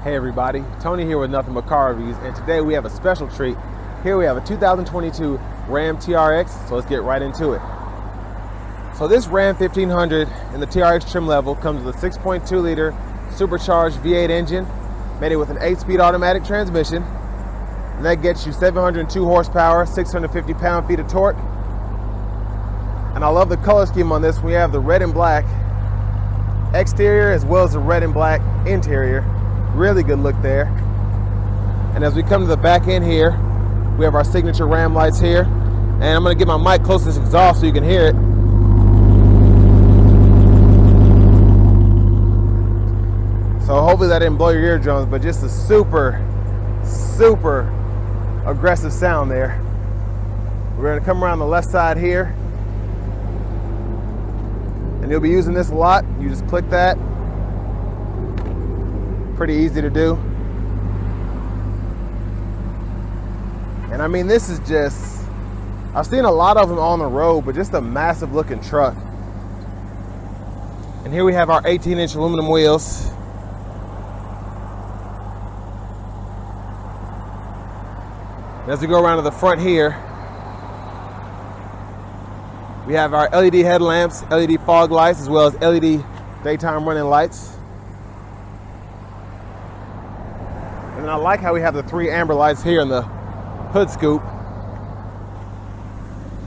Hey everybody, Tony here with Nothing But Car Reviews, and today we have a special treat. Here we have a 2022 Ram TRX, so let's get right into it. So this Ram 1500 in the TRX trim level comes with a 6.2 liter supercharged V8 engine, made it with an 8-speed automatic transmission, and that gets you 702 horsepower, 650 pound-feet of torque. And I love the color scheme on this. We have the red and black exterior as well as the red and black interior. Really good look there. And as we come to the back end here, we have our signature Ram lights here. And I'm going to get my mic close to this exhaust so you can hear it. So hopefully that didn't blow your eardrums, but just a super, super aggressive sound there. We're going to come around the left side here. And you'll be using this a lot. You just click that. Pretty easy to do. And I mean, this is just, I've seen a lot of them on the road, but just a massive looking truck. And here we have our 18-inch aluminum wheels. And as we go around to the front here, we have our LED headlamps, LED fog lights, as well as LED daytime running lights. And I like how we have the 3 amber lights here in the hood scoop.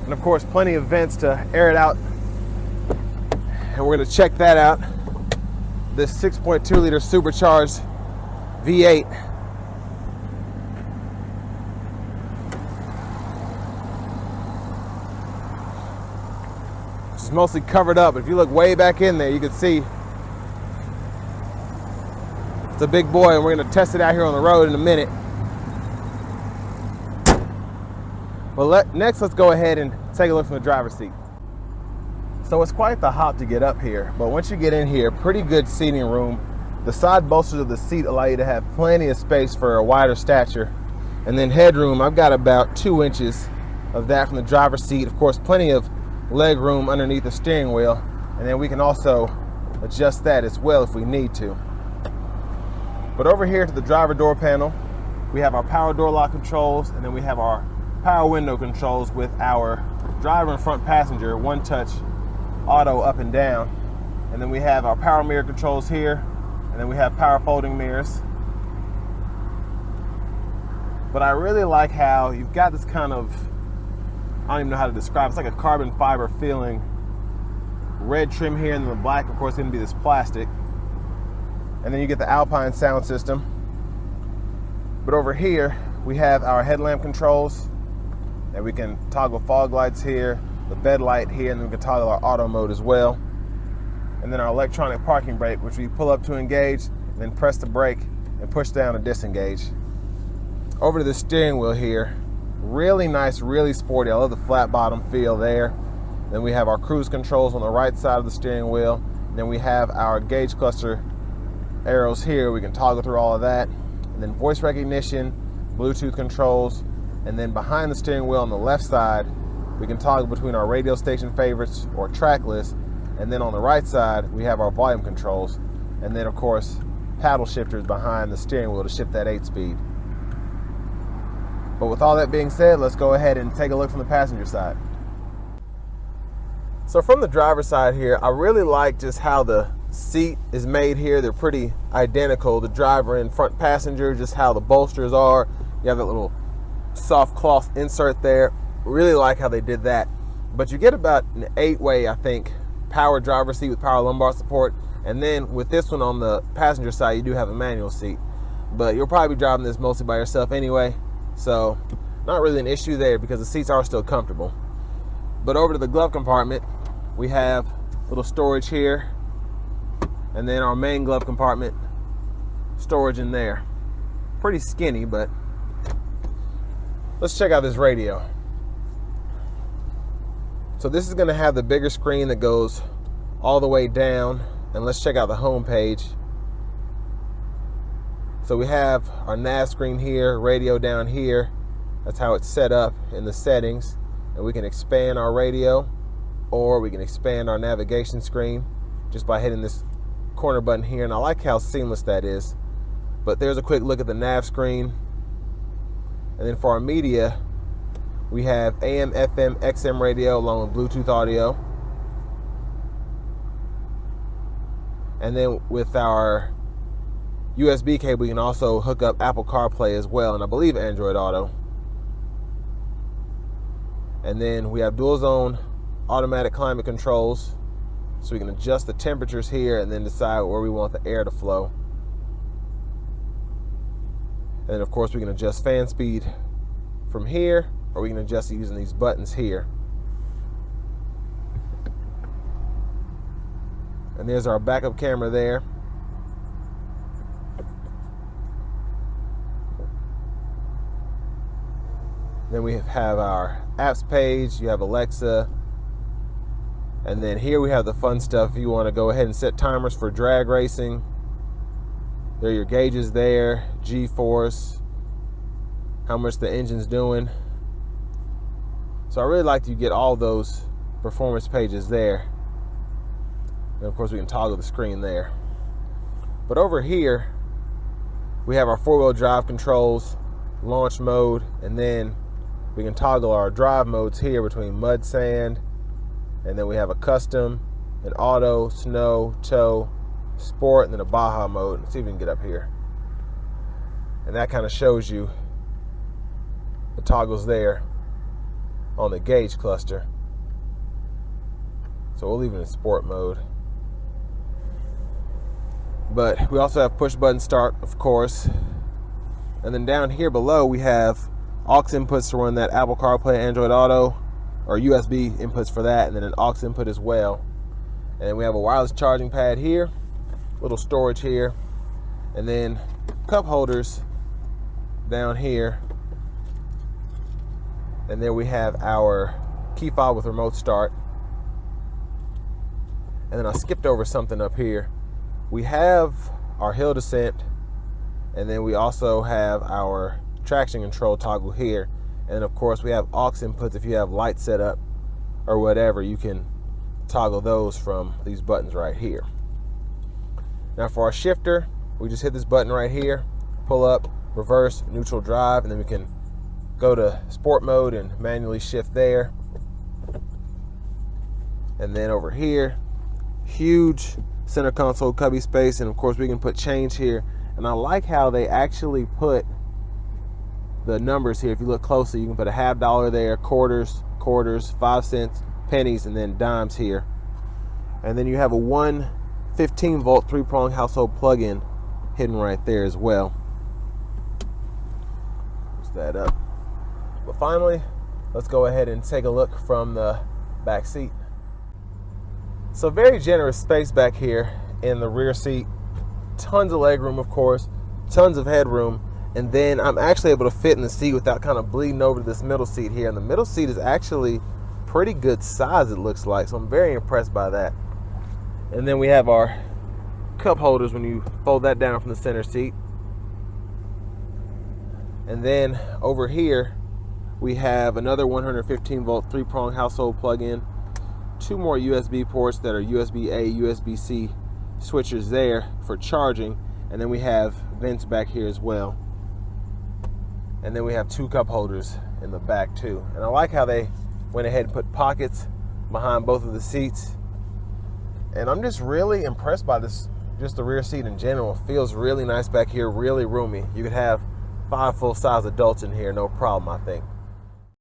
And of course, plenty of vents to air it out. And we're gonna check that out. This 6.2 liter supercharged V8. It's mostly covered up. If you look way back in there, you can see it's a big boy, and we're going to test it out here on the road in a minute. But next, let's go ahead and take a look from the driver's seat. So it's quite the hop to get up here, but once you get in here, pretty good seating room. The side bolsters of the seat allow you to have plenty of space for a wider stature. And then headroom, I've got about 2 inches of that from the driver's seat. Of course, plenty of leg room underneath the steering wheel, and then we can also adjust that as well if we need to. But over here to the driver door panel, we have our power door lock controls, and then we have our power window controls with our driver and front passenger one-touch auto up and down. And then we have our power mirror controls here, and then we have power folding mirrors. But I really like how you've got this kind of, I don't even know how to describe it. It's like a carbon fiber feeling red trim here, and then the black, of course, is going to be this plastic. And then you get the Alpine sound system. But over here, we have our headlamp controls, and we can toggle fog lights here, the bed light here, and then we can toggle our auto mode as well. And then our electronic parking brake, which we pull up to engage, and then press the brake and push down to disengage. Over to the steering wheel here. Really nice, really sporty. I love the flat bottom feel there. Then we have our cruise controls on the right side of the steering wheel. And then we have our gauge cluster arrows here. We can toggle through all of that. And then voice recognition, Bluetooth controls. And then behind the steering wheel on the left side, we can toggle between our radio station favorites or track list. And then on the right side, we have our volume controls. And then of course, paddle shifters behind the steering wheel to shift that 8-speed. But with all that being said, let's go ahead and take a look from the passenger side. So from the driver's side here, I really like just how the seat is made here. They're pretty identical, the driver and front passenger, just how the bolsters are. You have that little soft cloth insert there. Really like how they did that. But you get about an 8-way, I think, power driver seat with power lumbar support. And then with this one on the passenger side, you do have a manual seat. But you'll probably be driving this mostly by yourself anyway. So not really an issue there because the seats are still comfortable. But over to the glove compartment, we have a little storage here, and then our main glove compartment storage in there. Pretty skinny, but let's check out this radio. So this is going to have the bigger screen that goes all the way down, and let's check out the home page. So we have our nav screen here, radio down here. That's how it's set up in the settings. And we can expand our radio, or we can expand our navigation screen just by hitting this corner button here. And I like how seamless that is. But there's a quick look at the nav screen. And then for our media, we have AM, FM, XM radio along with Bluetooth audio. And then with our USB cable, we can also hook up Apple CarPlay as well, and I believe Android Auto. And then we have dual zone automatic climate controls, so we can adjust the temperatures here and then decide where we want the air to flow. And then of course we can adjust fan speed from here, or we can adjust it using these buttons here. And there's our backup camera there. Then we have our apps page. You have Alexa. And then here we have the fun stuff. If you want to go ahead and set timers for drag racing. There are your gauges there, G-force, how much the engine's doing. So I really like that you get all those performance pages there. And of course we can toggle the screen there. But over here, we have our four-wheel drive controls, launch mode, and then we can toggle our drive modes here between mud, sand, and then we have a custom, an auto, snow, tow, sport, and then a Baja mode. Let's see if we can get up here. And that kind of shows you the toggles there on the gauge cluster. So we'll leave it in sport mode. But we also have push button start, of course. And then down here below we have aux inputs to run that Apple CarPlay, Android Auto, or USB inputs for that, and then an aux input as well. And then we have a wireless charging pad here, little storage here, and then cup holders down here. And then we have our key fob with remote start. And then I skipped over something up here. We have our hill descent, and then we also have our traction control toggle here. And of course we have aux inputs. If you have lights set up or whatever, you can toggle those from these buttons right here. Now for our shifter, we just hit this button right here, pull up, reverse, neutral drive, and then we can go to sport mode and manually shift there. And then over here, huge center console cubby space, and of course we can put change here. And I like how they actually put the numbers here. If you look closely, you can put a $50 there, quarters, 5 cents, pennies, and then dimes here. And then you have a 115 volt 3-prong household plug-in hidden right there as well. Close that up. But finally, let's go ahead and take a look from the back seat. So very generous space back here in the rear seat. Tons of leg room, of course, tons of headroom. And then I'm actually able to fit in the seat without kind of bleeding over to this middle seat here. And the middle seat is actually pretty good size, it looks like. So I'm very impressed by that. And then we have our cup holders when you fold that down from the center seat. And then over here, we have another 115 volt 3-prong household plug-in. 2 more USB ports that are USB-A, USB-C switchers there for charging. And then we have vents back here as well. And then we have 2 cup holders in the back too. And I like how they went ahead and put pockets behind both of the seats. And I'm just really impressed by this, just the rear seat in general. It feels really nice back here, really roomy. You could have 5 full-size adults in here, no problem, I think.